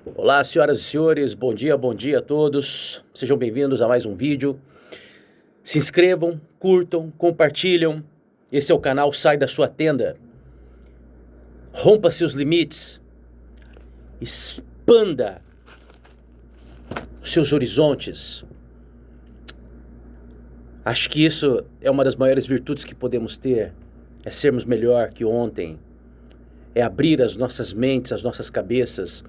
Olá, senhoras e senhores, bom dia a todos. Sejam bem-vindos a mais um vídeo. Se inscrevam, curtam, compartilham. Esse é o canal Sai da Sua Tenda. Rompa seus limites. Expanda os seus horizontes. Acho que isso é uma das maiores virtudes que podemos ter. É sermos melhor que ontem. É abrir as nossas mentes, as nossas cabeças.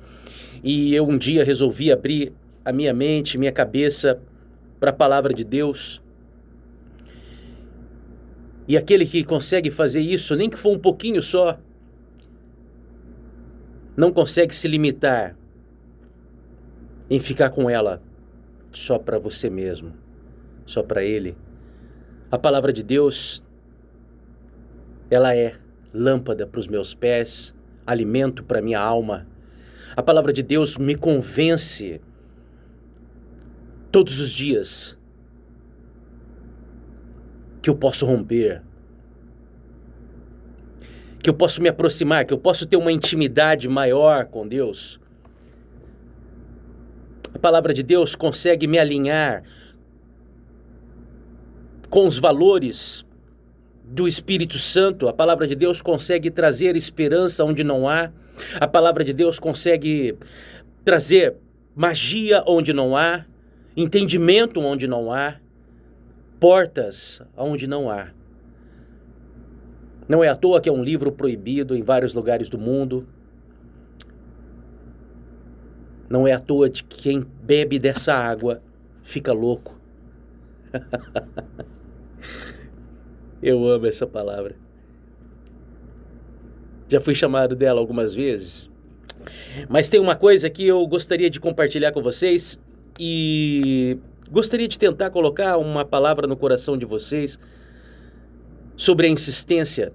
E eu um dia resolvi abrir a minha mente, minha cabeça para a palavra de Deus. E aquele que consegue fazer isso, nem que for um pouquinho só, não consegue se limitar em ficar com ela só para você mesmo, só para ele. A palavra de Deus, ela é lâmpada para os meus pés, alimento para minha alma. A palavra de Deus me convence todos os dias que eu posso romper, que eu posso me aproximar, que eu posso ter uma intimidade maior com Deus. A palavra de Deus consegue me alinhar com os valores do Espírito Santo. A palavra de Deus consegue trazer esperança onde não há. A palavra de Deus consegue trazer magia onde não há, entendimento onde não há, portas onde não há. Não é à toa que é um livro proibido em vários lugares do mundo. Não é à toa de que quem bebe dessa água fica louco. Eu amo essa palavra. Já fui chamado dela algumas vezes. Mas tem uma coisa que eu gostaria de compartilhar com vocês e gostaria de tentar colocar uma palavra no coração de vocês sobre a insistência.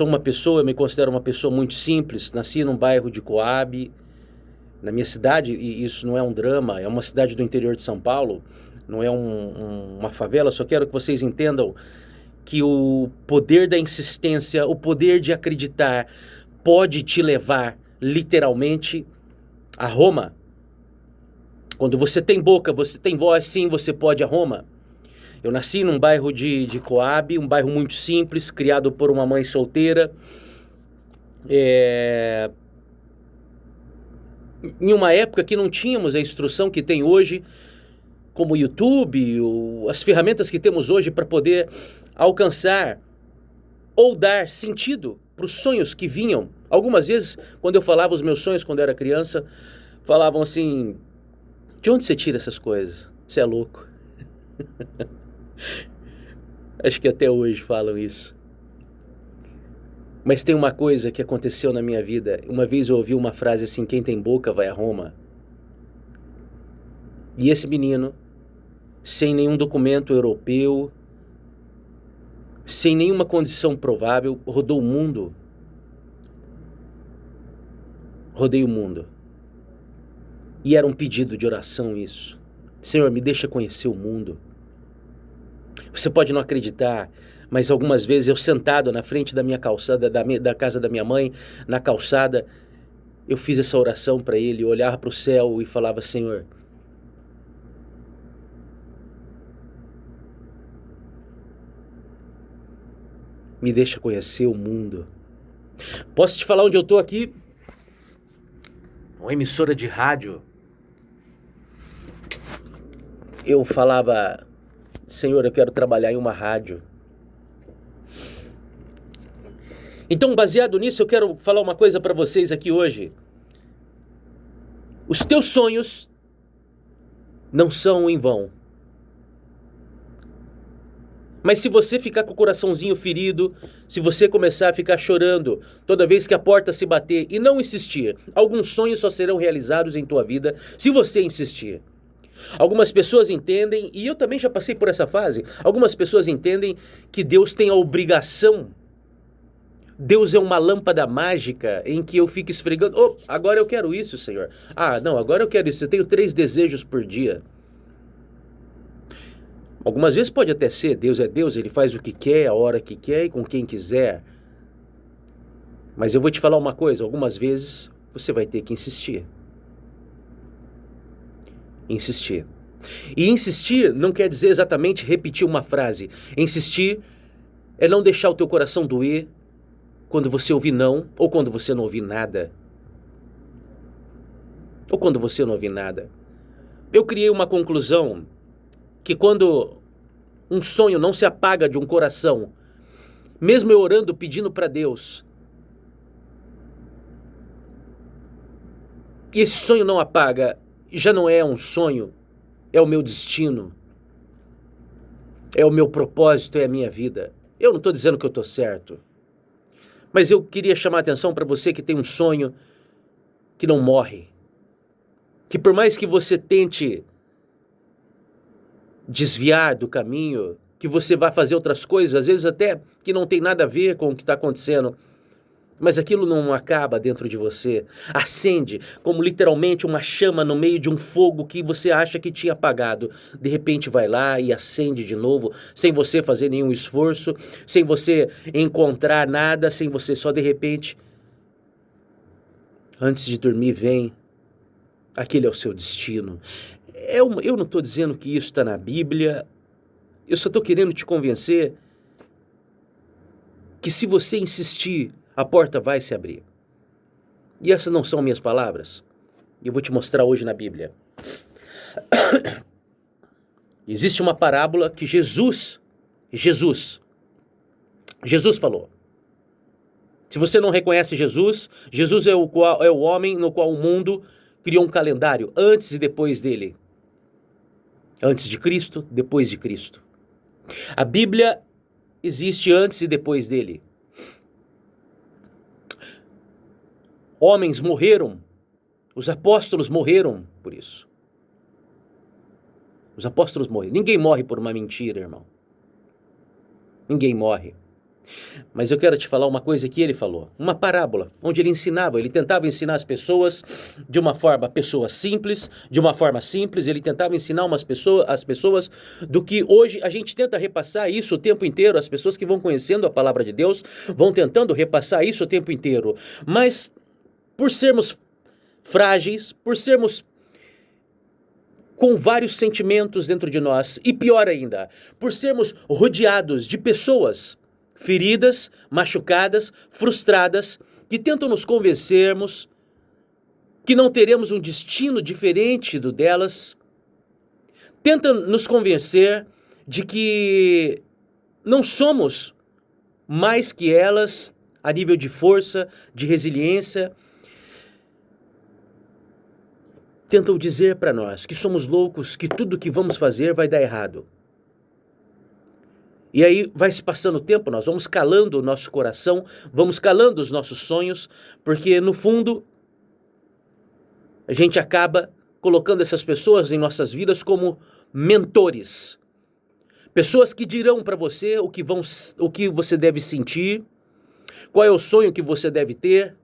Eu me considero uma pessoa muito simples. Nasci num bairro de Coab, na minha cidade, e isso não é um drama, é uma cidade do interior de São Paulo, não é uma favela. Só quero que vocês entendam que o poder da insistência, o poder de acreditar, pode te levar literalmente a Roma. Quando você tem boca, você tem voz, sim, você pode a Roma. Eu nasci num bairro de Coab, um bairro muito simples, criado por uma mãe solteira. Em uma época que não tínhamos a instrução que tem hoje, como o YouTube, as ferramentas que temos hoje para poder alcançar ou dar sentido para os sonhos que vinham. Algumas vezes, quando eu falava os meus sonhos quando eu era criança, falavam assim: de onde você tira essas coisas? Você é louco. Acho que até hoje falam isso. Mas tem uma coisa que aconteceu na minha vida. Uma vez eu ouvi uma frase assim: quem tem boca vai a Roma. E esse menino, sem nenhum documento europeu, sem nenhuma condição provável, rodou o mundo. Rodei o mundo. E era um pedido de oração isso. Senhor, me deixa conhecer o mundo. Você pode não acreditar, mas algumas vezes eu sentado na frente da minha calçada, da casa da minha mãe, na calçada, eu fiz essa oração para ele, eu olhava para o céu e falava: Senhor, me deixa conhecer o mundo. Posso te falar onde eu estou aqui? Uma emissora de rádio. Eu falava: Senhor, eu quero trabalhar em uma rádio. Então, baseado nisso, eu quero falar uma coisa para vocês aqui hoje. Os teus sonhos não são em vão. Mas se você ficar com o coraçãozinho ferido, se você começar a ficar chorando toda vez que a porta se bater e não insistir, alguns sonhos só serão realizados em tua vida se você insistir. Algumas pessoas entendem, e eu também já passei por essa fase, algumas pessoas entendem que Deus tem a obrigação. Deus é uma lâmpada mágica em que eu fico esfregando: oh, agora eu quero isso, Senhor. Ah, não, agora eu quero isso. Eu tenho 3 desejos por dia. Algumas vezes pode até ser, Deus é Deus, Ele faz o que quer, a hora que quer e com quem quiser. Mas eu vou te falar uma coisa, algumas vezes você vai ter que insistir. Insistir. E insistir não quer dizer exatamente repetir uma frase. Insistir é não deixar o teu coração doer quando você ouvir não, ou quando você não ouvir nada. Ou quando você não ouvir nada. Eu criei uma conclusão que quando um sonho não se apaga de um coração, mesmo eu orando, pedindo para Deus, e esse sonho não apaga, já não é um sonho, é o meu destino, é o meu propósito, é a minha vida. Eu não estou dizendo que eu estou certo, mas eu queria chamar a atenção para você que tem um sonho que não morre, que por mais que você tente desviar do caminho, que você vá fazer outras coisas, às vezes até que não tem nada a ver com o que está acontecendo, mas aquilo não acaba dentro de você, acende como literalmente uma chama no meio de um fogo que você acha que tinha apagado, de repente vai lá e acende de novo, sem você fazer nenhum esforço, sem você encontrar nada, sem você só de repente, antes de dormir vem, aquele é o seu destino. Eu não estou dizendo que isso está na Bíblia, eu só estou querendo te convencer que se você insistir, a porta vai se abrir. E essas não são minhas palavras. Eu vou te mostrar hoje na Bíblia. Existe uma parábola que Jesus falou. Se você não reconhece Jesus, Jesus é o homem no qual o mundo criou um calendário antes e depois dele. Antes de Cristo, depois de Cristo. A Bíblia existe antes e depois dele. Homens morreram, os apóstolos morreram por isso. Os apóstolos morreram. Ninguém morre por uma mentira, irmão. Ninguém morre. Mas eu quero te falar uma coisa que ele falou, uma parábola, onde ele tentava ensinar as pessoas de uma forma, ele tentava ensinar as pessoas do que hoje a gente tenta repassar isso o tempo inteiro, as pessoas que vão conhecendo a palavra de Deus vão tentando repassar isso o tempo inteiro, mas por sermos frágeis, por sermos com vários sentimentos dentro de nós, e pior ainda, por sermos rodeados de pessoas feridas, machucadas, frustradas, que tentam nos convencermos que não teremos um destino diferente do delas, tentam nos convencer de que não somos mais que elas a nível de força, de resiliência. Tentam dizer para nós que somos loucos, que tudo que vamos fazer vai dar errado. E aí vai se passando o tempo, nós vamos calando o nosso coração, vamos calando os nossos sonhos, porque no fundo a gente acaba colocando essas pessoas em nossas vidas como mentores. Pessoas que dirão para você o que você deve sentir, qual é o sonho que você deve ter,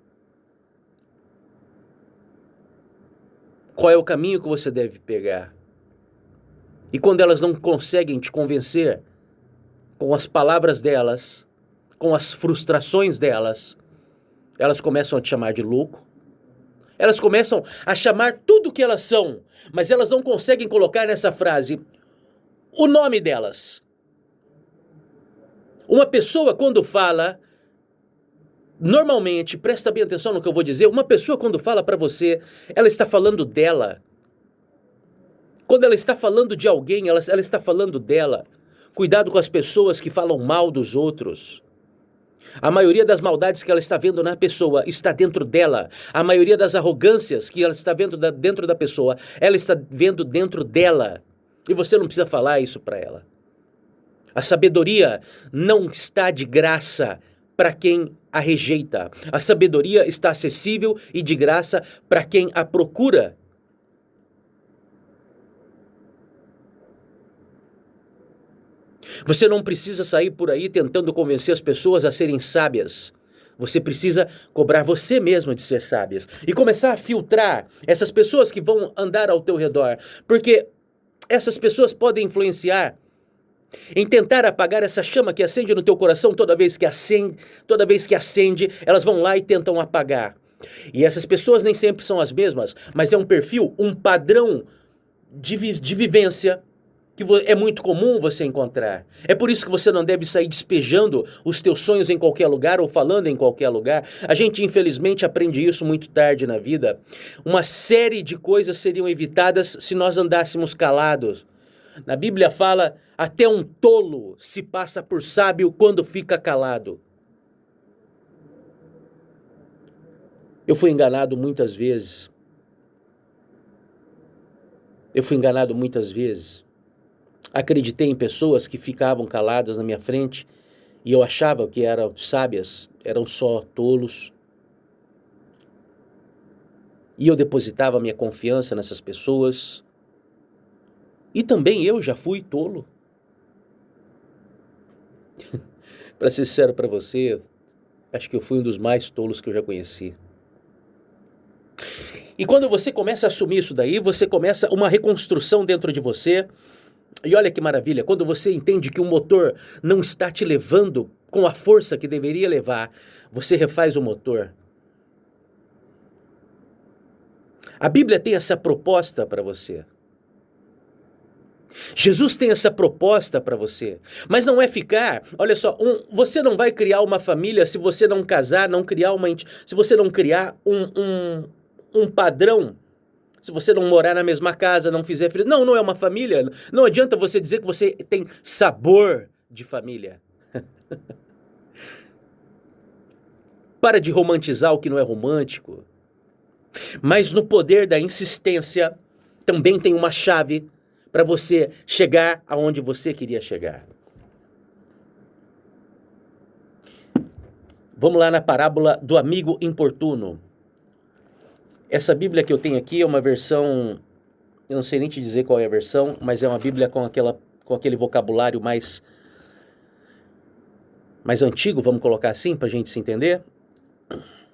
qual é o caminho que você deve pegar. E quando elas não conseguem te convencer, com as palavras delas, com as frustrações delas, elas começam a te chamar de louco. Elas começam a chamar tudo que elas são, mas elas não conseguem colocar nessa frase o nome delas. Uma pessoa quando fala, normalmente, presta bem atenção no que eu vou dizer, uma pessoa quando fala para você, ela está falando dela. Quando ela está falando de alguém, ela está falando dela. Cuidado com as pessoas que falam mal dos outros. A maioria das maldades que ela está vendo na pessoa está dentro dela. A maioria das arrogâncias que ela está vendo dentro da pessoa, ela está vendo dentro dela. E você não precisa falar isso para ela. A sabedoria não está de graça para quem a rejeita. A sabedoria está acessível e de graça para quem a procura. Você não precisa sair por aí tentando convencer as pessoas a serem sábias. Você precisa cobrar você mesmo de ser sábias. E começar a filtrar essas pessoas que vão andar ao teu redor. Porque essas pessoas podem influenciar em tentar apagar essa chama que acende no teu coração toda vez que acende, elas vão lá e tentam apagar. E essas pessoas nem sempre são as mesmas, mas é um perfil, um padrão de vivência que é muito comum você encontrar. É por isso que você não deve sair despejando os teus sonhos em qualquer lugar ou falando em qualquer lugar. A gente, infelizmente, aprende isso muito tarde na vida. Uma série de coisas seriam evitadas se nós andássemos calados. Na Bíblia fala, até um tolo se passa por sábio quando fica calado. Eu fui enganado muitas vezes. Acreditei em pessoas que ficavam caladas na minha frente e eu achava que eram sábias, eram só tolos. E eu depositava minha confiança nessas pessoas. E também eu já fui tolo. Para ser sincero para você, acho que eu fui um dos mais tolos que eu já conheci. E quando você começa a assumir isso daí, você começa uma reconstrução dentro de você. E olha que maravilha, quando você entende que o motor não está te levando com a força que deveria levar, você refaz o motor. A Bíblia tem essa proposta para você. Jesus tem essa proposta para você, mas não é ficar, olha só, você não vai criar uma família se você não casar, se você não criar um padrão, se você não morar na mesma casa, não fizer filho. Não é uma família. Não adianta você dizer que você tem sabor de família. Para de romantizar o que não é romântico. Mas no poder da insistência também tem uma chave para você chegar aonde você queria chegar. Vamos lá na parábola do amigo importuno. Essa Bíblia que eu tenho aqui é uma versão, eu não sei nem te dizer qual é a versão, mas é uma Bíblia com aquele vocabulário mais antigo, vamos colocar assim, para a gente se entender.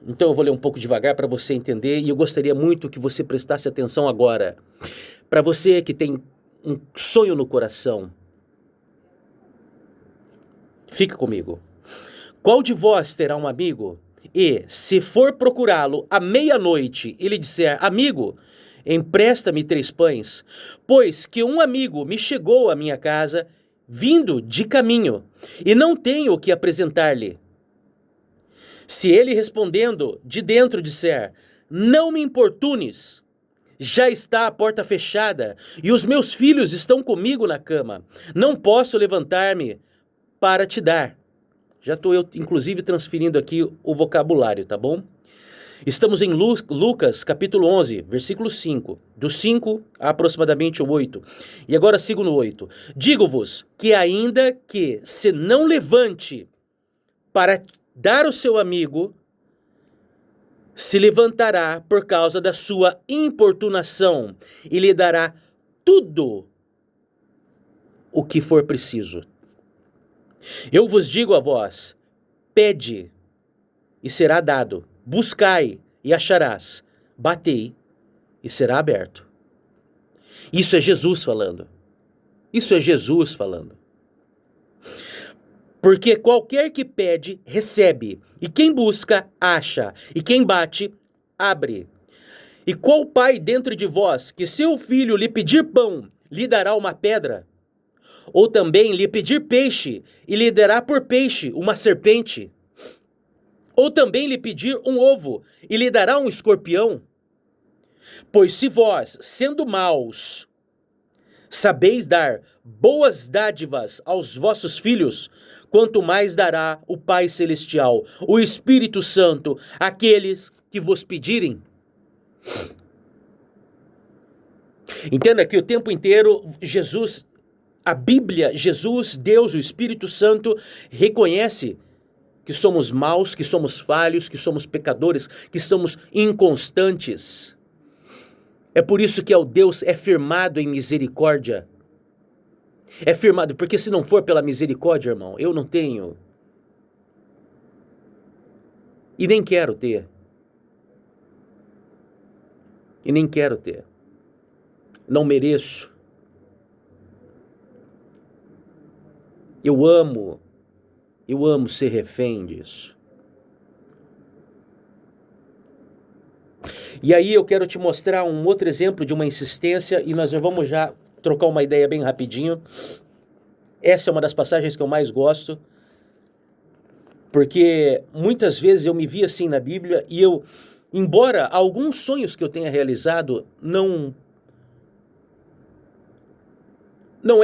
Então eu vou ler um pouco devagar para você entender, e eu gostaria muito que você prestasse atenção agora. Para você que tem um sonho no coração, fica comigo. Qual de vós terá um amigo e, se for procurá-lo à meia-noite e lhe disser: amigo, empresta-me 3 pães, pois que um amigo me chegou à minha casa, vindo de caminho, e não tenho o que apresentar-lhe? Se ele respondendo de dentro disser: não me importunes, já está a porta fechada, e os meus filhos estão comigo na cama, não posso levantar-me para te dar. Já estou eu, inclusive, transferindo aqui o vocabulário, tá bom? Estamos em Lucas, capítulo 11, versículo 5. Do 5 a aproximadamente o 8. E agora sigo no 8. Digo-vos que ainda que se não levante para dar ao seu amigo, se levantará por causa da sua importunação e lhe dará tudo o que for preciso. Eu vos digo a vós: pede e será dado, buscai e acharás, batei e será aberto. Isso é Jesus falando. Porque qualquer que pede, recebe, e quem busca, acha, e quem bate, abre. E qual pai dentro de vós, que seu filho lhe pedir pão, lhe dará uma pedra? Ou também lhe pedir peixe, e lhe dará por peixe uma serpente? Ou também lhe pedir um ovo, e lhe dará um escorpião? Pois se vós, sendo maus, sabeis dar boas dádivas aos vossos filhos, quanto mais dará o Pai Celestial, o Espírito Santo, àqueles que vos pedirem? Entenda que o tempo inteiro Jesus, a Bíblia, Jesus, Deus, o Espírito Santo, reconhece que somos maus, que somos falhos, que somos pecadores, que somos inconstantes. É por isso que Deus é firmado em misericórdia. É firmado, porque se não for pela misericórdia, irmão, eu não tenho. E nem quero ter. Não mereço. Eu amo ser refém disso. E aí eu quero te mostrar um outro exemplo de uma insistência e nós vamos já trocar uma ideia bem rapidinho. Essa é uma das passagens que eu mais gosto, porque muitas vezes eu me vi assim na Bíblia e eu, embora alguns sonhos que eu tenha realizado, não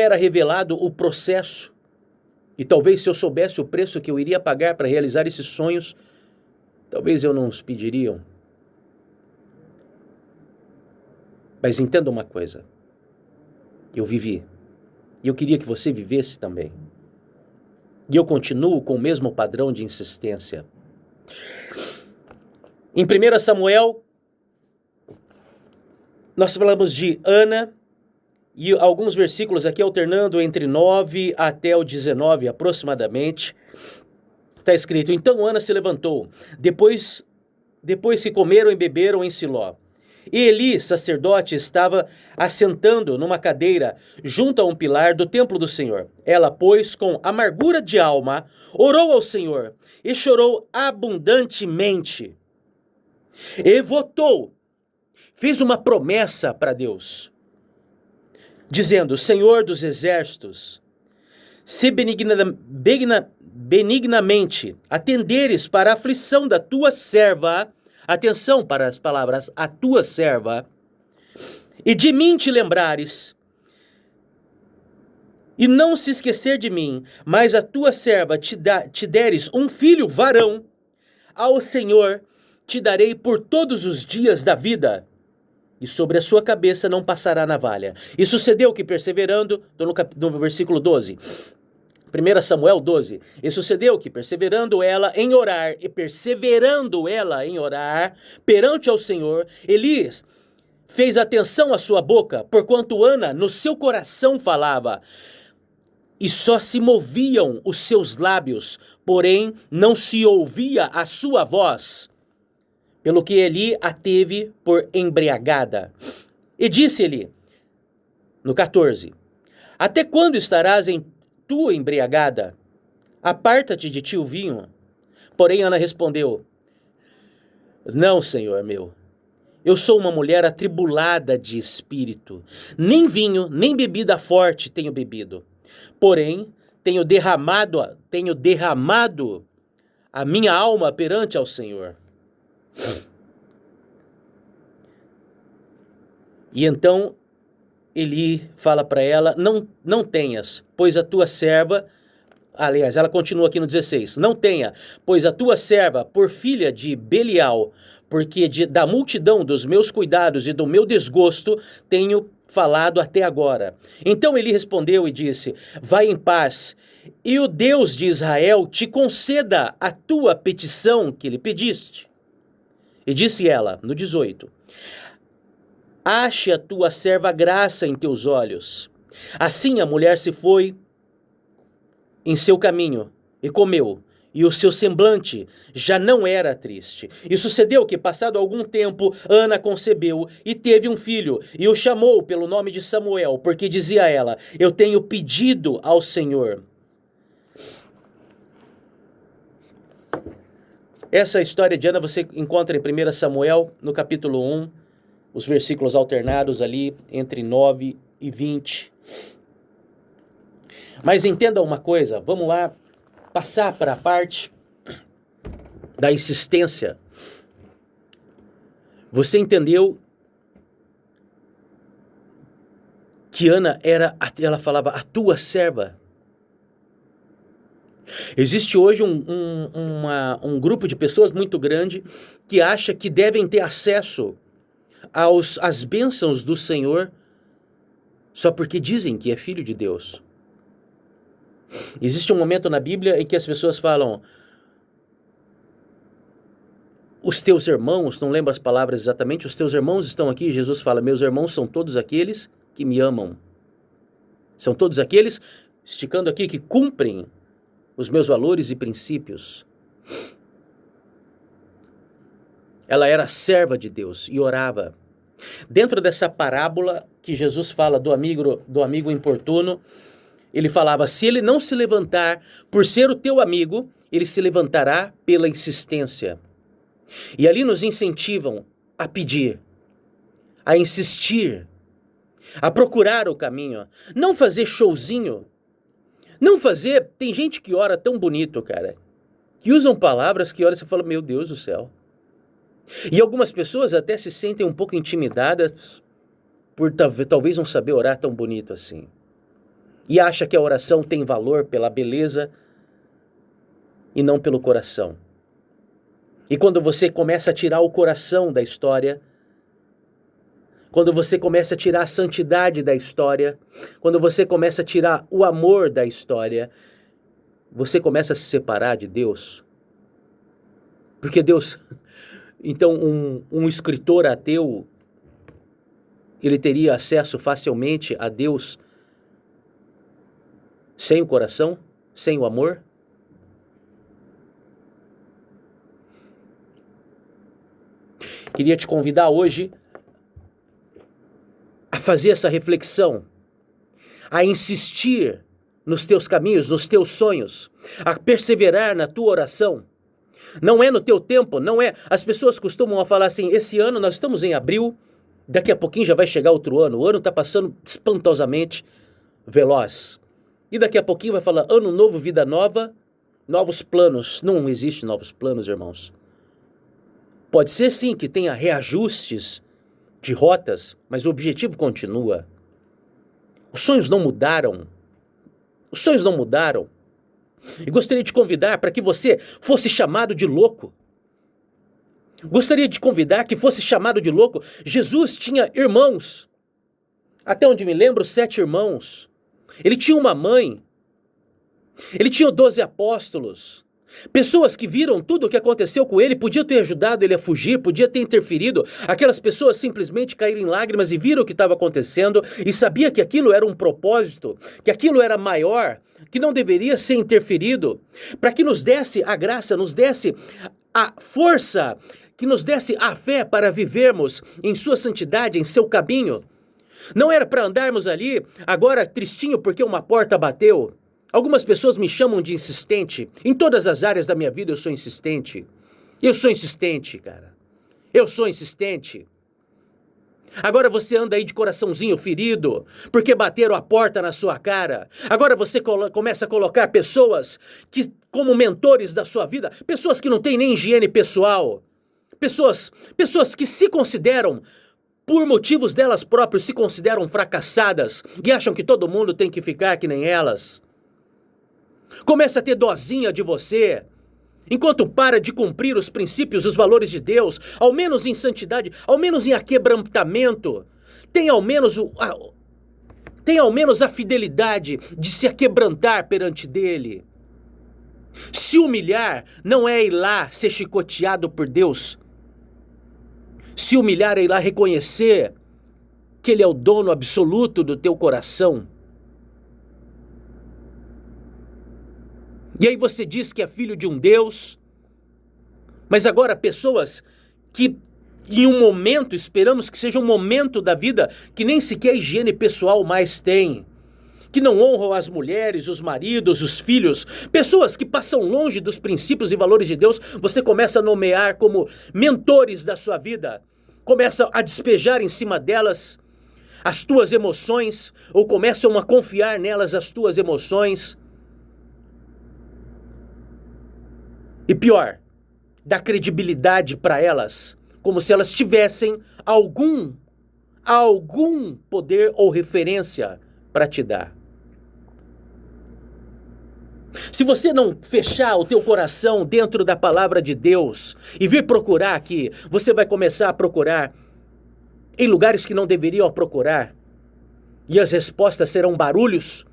era revelado o processo. E talvez se eu soubesse o preço que eu iria pagar para realizar esses sonhos, talvez eu não os pediriam. Mas entenda uma coisa, eu vivi, e eu queria que você vivesse também. E eu continuo com o mesmo padrão de insistência. Em 1 Samuel, nós falamos de Ana, e alguns versículos aqui alternando entre 9 até o 19 aproximadamente. Está escrito: então Ana se levantou, depois que comeram e beberam em Siló. E Eli, sacerdote, estava assentando numa cadeira junto a um pilar do templo do Senhor. Ela, pois, com amargura de alma, orou ao Senhor e chorou abundantemente. E votou, fez uma promessa para Deus, dizendo: Senhor dos exércitos, se benignamente atenderes para a aflição da tua serva, atenção para as palavras, a tua serva, e de mim te lembrares, e não se esquecer de mim, mas a tua serva te deres um filho varão, ao Senhor te darei por todos os dias da vida, e sobre a sua cabeça não passará navalha. E sucedeu que, perseverando, no versículo 12, 1 Samuel 12, e sucedeu que, perseverando ela em orar, perante ao Senhor, Elias fez atenção à sua boca, porquanto Ana no seu coração falava, e só se moviam os seus lábios, porém não se ouvia a sua voz, pelo que Eli a teve por embriagada. E disse-lhe, no 14, até quando estarás tu embriagada? Aparta-te de ti o vinho. Porém Ana respondeu, não, Senhor meu, eu sou uma mulher atribulada de espírito, nem vinho, nem bebida forte tenho bebido, porém tenho derramado a minha alma perante ao Senhor. E então Eli fala para ela, não tenhas, pois a tua serva, aliás, ela continua aqui no 16, não tenha, pois a tua serva por filha de Belial, porque da multidão dos meus cuidados e do meu desgosto tenho falado até agora. Então Eli respondeu e disse, vai em paz, e o Deus de Israel te conceda a tua petição que lhe pediste. E disse ela, no 18, ache a tua serva graça em teus olhos. Assim a mulher se foi em seu caminho e comeu, e o seu semblante já não era triste. E sucedeu que, passado algum tempo, Ana concebeu e teve um filho, e o chamou pelo nome de Samuel, porque dizia ela, eu tenho pedido ao Senhor. Essa história de Ana você encontra em 1 Samuel, no capítulo 1, os versículos alternados ali entre 9 e 20. Mas entenda uma coisa, vamos lá passar para a parte da insistência. Você entendeu que Ana ela falava, a tua serva. Existe hoje um grupo de pessoas muito grande que acha que devem ter acesso às bênçãos do Senhor só porque dizem que é filho de Deus. Existe um momento na Bíblia em que as pessoas falam, os teus irmãos, não lembro as palavras exatamente, os teus irmãos estão aqui, Jesus fala, meus irmãos são todos aqueles que me amam. São todos aqueles, esticando aqui, que cumprem os meus valores e princípios. Ela era serva de Deus e orava. Dentro dessa parábola que Jesus fala do amigo importuno, ele falava, se ele não se levantar por ser o teu amigo, ele se levantará pela insistência. E ali nos incentivam a pedir, a insistir, a procurar o caminho, não fazer showzinho, não fazer... Tem gente que ora tão bonito, cara, que usam palavras que ora e você fala, meu Deus do céu. E algumas pessoas até se sentem um pouco intimidadas por talvez não saber orar tão bonito assim. E acha que a oração tem valor pela beleza e não pelo coração. E quando você começa a tirar o coração da história, quando você começa a tirar a santidade da história, quando você começa a tirar o amor da história, você começa a se separar de Deus. Porque Deus... Então, um escritor ateu, ele teria acesso facilmente a Deus sem o coração, sem o amor? Queria te convidar hoje a fazer essa reflexão, a insistir nos teus caminhos, nos teus sonhos, a perseverar na tua oração. Não é no teu tempo, não é... As pessoas costumam falar assim, esse ano nós estamos em abril, daqui a pouquinho já vai chegar outro ano, o ano está passando espantosamente veloz. E daqui a pouquinho vai falar, ano novo, vida nova, novos planos. Não existe novos planos, irmãos. Pode ser sim que tenha reajustes de rotas, mas o objetivo continua. Os sonhos não mudaram. Os sonhos não mudaram. E gostaria de convidar para que você fosse chamado de louco. Gostaria de convidar que fosse chamado de louco. Jesus tinha irmãos. Até onde me lembro, 7 irmãos. Ele tinha uma mãe. Ele tinha 12 apóstolos. Pessoas que viram tudo o que aconteceu com ele, podiam ter ajudado ele a fugir, podia ter interferido. Aquelas pessoas simplesmente caíram em lágrimas e viram o que estava acontecendo e sabia que aquilo era um propósito, que aquilo era maior, que não deveria ser interferido, para que nos desse a graça, nos desse a força, que nos desse a fé para vivermos em sua santidade, em seu caminho. Não era para andarmos ali agora tristinho porque uma porta bateu. Algumas pessoas me chamam de insistente. Em todas as áreas da minha vida eu sou insistente. Eu sou insistente, cara. Eu sou insistente. Agora você anda aí de coraçãozinho ferido, porque bateram a porta na sua cara. Agora você começa a colocar pessoas que, como mentores da sua vida, pessoas que não têm nem higiene pessoal. Pessoas que se consideram, por motivos delas próprias, se consideram fracassadas e acham que todo mundo tem que ficar que nem elas. Começa a ter dozinha de você, enquanto para de cumprir os princípios, os valores de Deus, ao menos em santidade, ao menos em aquebrantamento. Tem ao menos a fidelidade de se aquebrantar perante dele. Se humilhar não é ir lá ser chicoteado por Deus. Se humilhar é ir lá reconhecer que ele é o dono absoluto do teu coração. E aí você diz que é filho de um Deus, mas agora pessoas que em um momento, esperamos que seja um momento da vida, que nem sequer higiene pessoal mais tem, que não honram as mulheres, os maridos, os filhos, pessoas que passam longe dos princípios e valores de Deus, você começa a nomear como mentores da sua vida, começa a despejar em cima delas as tuas emoções, ou começam a confiar nelas as tuas emoções. E pior, dá credibilidade para elas, como se elas tivessem algum poder ou referência para te dar. Se você não fechar o teu coração dentro da palavra de Deus e vir procurar aqui, você vai começar a procurar em lugares que não deveriam procurar. E as respostas serão barulhos.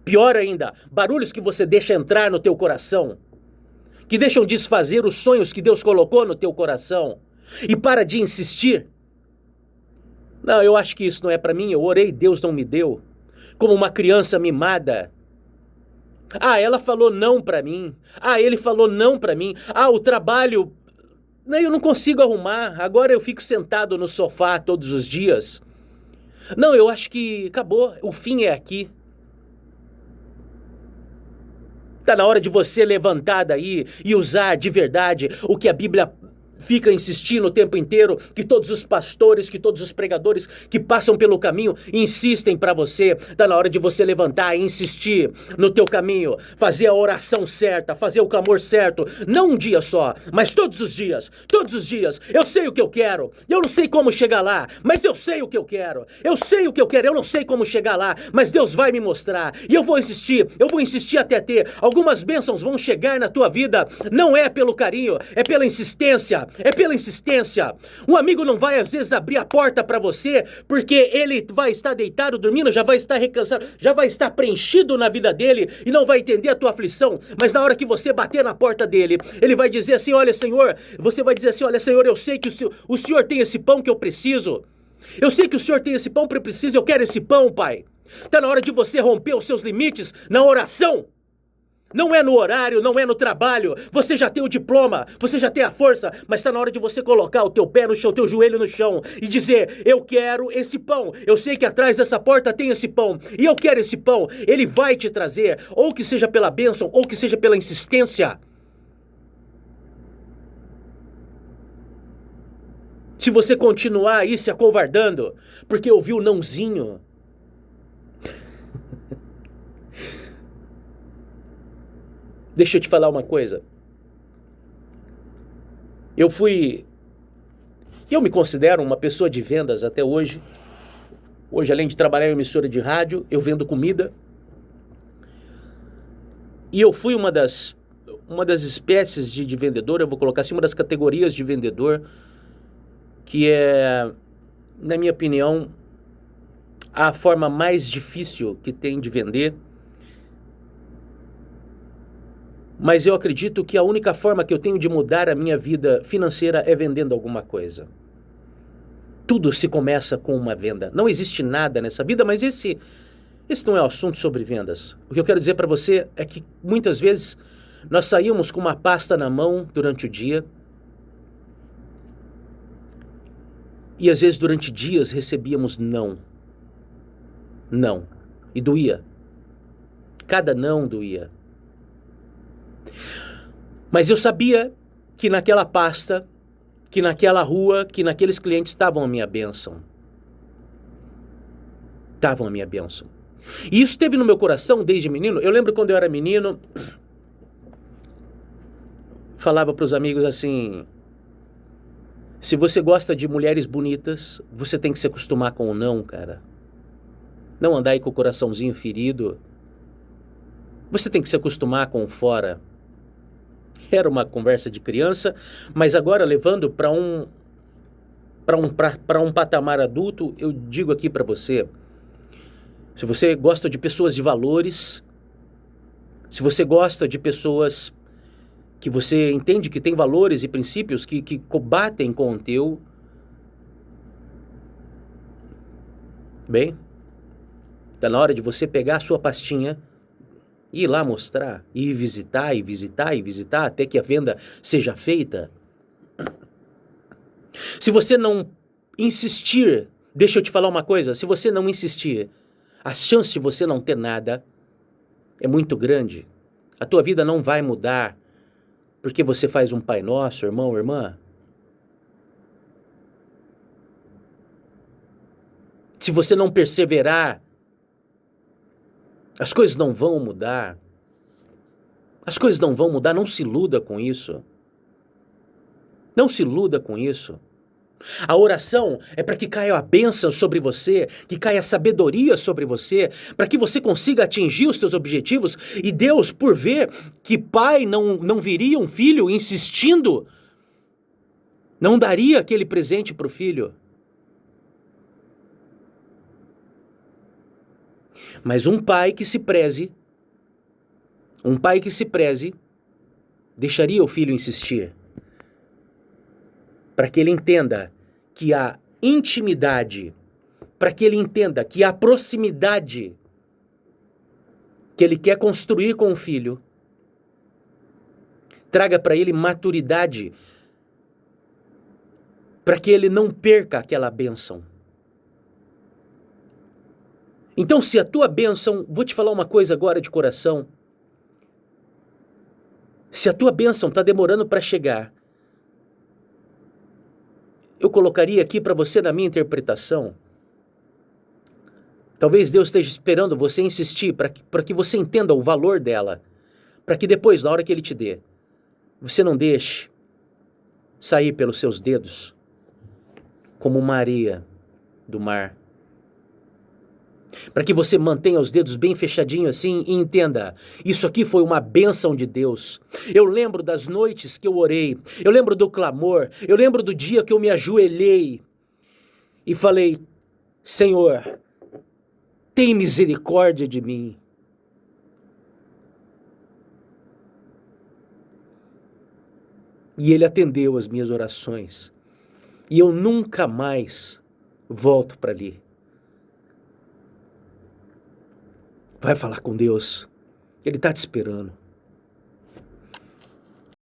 Pior ainda, barulhos que você deixa entrar no teu coração, que deixam desfazer os sonhos que Deus colocou no teu coração. E para de insistir. Não, eu acho que isso não é para mim, eu orei, Deus não me deu. Como uma criança mimada. Ah, ela falou não para mim. Ah, ele falou não para mim. Ah, o trabalho... Não, eu não consigo arrumar. Agora eu fico sentado no sofá todos os dias. Não, eu acho que acabou. O fim é aqui. Tá na hora de você levantar daí e usar de verdade o que a Bíblia fica insistindo o tempo inteiro, que todos os pastores, que todos os pregadores que passam pelo caminho insistem para você. Tá na hora de você levantar e insistir no teu caminho, fazer a oração certa, fazer o clamor certo, não um dia só, mas todos os dias, todos os dias. Eu sei o que eu quero, eu não sei como chegar lá, mas eu sei o que eu quero, eu sei o que eu quero, eu não sei como chegar lá, mas Deus vai me mostrar, e eu vou insistir até ter. Algumas bênçãos vão chegar na tua vida, não é pelo carinho, é pela insistência, é pela insistência. Um amigo não vai às vezes abrir a porta para você, porque ele vai estar deitado, dormindo, já vai estar recansado, já vai estar preenchido na vida dele, e não vai entender a tua aflição, mas na hora que você bater na porta dele, ele vai dizer assim, olha Senhor, você vai dizer assim, olha Senhor, eu sei que o Senhor tem esse pão que eu preciso, eu sei que o Senhor tem esse pão que eu preciso, eu quero esse pão, Pai. Tá na hora de você romper os seus limites na oração. Não é no horário, não é no trabalho. Você já tem o diploma, você já tem a força, mas está na hora de você colocar o teu pé no chão, o teu joelho no chão e dizer, eu quero esse pão. Eu sei que atrás dessa porta tem esse pão e eu quero esse pão. Ele vai te trazer, ou que seja pela bênção, ou que seja pela insistência. Se você continuar aí se acovardando, porque ouviu o nãozinho, deixa eu te falar uma coisa. Eu me considero uma pessoa de vendas até hoje. Hoje, além de trabalhar em emissora de rádio, eu vendo comida. E eu fui uma das espécies de vendedor, eu vou colocar assim, uma das categorias de vendedor, que é, na minha opinião, a forma mais difícil que tem de vender. Mas eu acredito que a única forma que eu tenho de mudar a minha vida financeira é vendendo alguma coisa. Tudo se começa com uma venda. Não existe nada nessa vida, mas esse não é o assunto sobre vendas. O que eu quero dizer para você é que muitas vezes nós saímos com uma pasta na mão durante o dia e às vezes durante dias recebíamos não. Não. E doía. Cada não doía. Mas eu sabia que naquela pasta, que naquela rua, que naqueles clientes estavam a minha bênção. Estavam a minha bênção. E isso esteve no meu coração desde menino. Eu lembro quando eu era menino, falava para os amigos assim, se você gosta de mulheres bonitas, você tem que se acostumar com o não, cara. Não andar aí com o coraçãozinho ferido. Você tem que se acostumar com o fora. Era uma conversa de criança, mas agora levando para um patamar adulto, eu digo aqui para você, se você gosta de pessoas de valores, se você gosta de pessoas que você entende que tem valores e princípios que combatem com o teu, bem, tá na hora de você pegar a sua pastinha, ir lá mostrar, ir visitar, e visitar, e visitar, até que a venda seja feita. Se você não insistir, deixa eu te falar uma coisa, se você não insistir, a chance de você não ter nada é muito grande. A tua vida não vai mudar porque você faz um Pai Nosso, irmão, ou irmã. Se você não perseverar, as coisas não vão mudar. As coisas não vão mudar, não se iluda com isso. Não se iluda com isso. A oração é para que caia a bênção sobre você, que caia a sabedoria sobre você, para que você consiga atingir os seus objetivos. E Deus, por ver que pai não viria um filho insistindo, não daria aquele presente para o filho. Mas um pai que se preze, deixaria o filho insistir. Para que ele entenda que a intimidade, para que ele entenda que a proximidade que ele quer construir com o filho, traga para ele maturidade, para que ele não perca aquela bênção. Então, se a tua bênção, vou te falar uma coisa agora de coração, se a tua bênção está demorando para chegar, eu colocaria aqui para você na minha interpretação. Talvez Deus esteja esperando você insistir para que você entenda o valor dela, para que depois, na hora que Ele te dê, você não deixe sair pelos seus dedos como uma areia do mar. Para que você mantenha os dedos bem fechadinhos assim e entenda, isso aqui foi uma bênção de Deus. Eu lembro das noites que eu orei, eu lembro do clamor, eu lembro do dia que eu me ajoelhei e falei, Senhor, tem misericórdia de mim. E Ele atendeu as minhas orações. E eu nunca mais volto para ali. Vai falar com Deus. Ele está te esperando.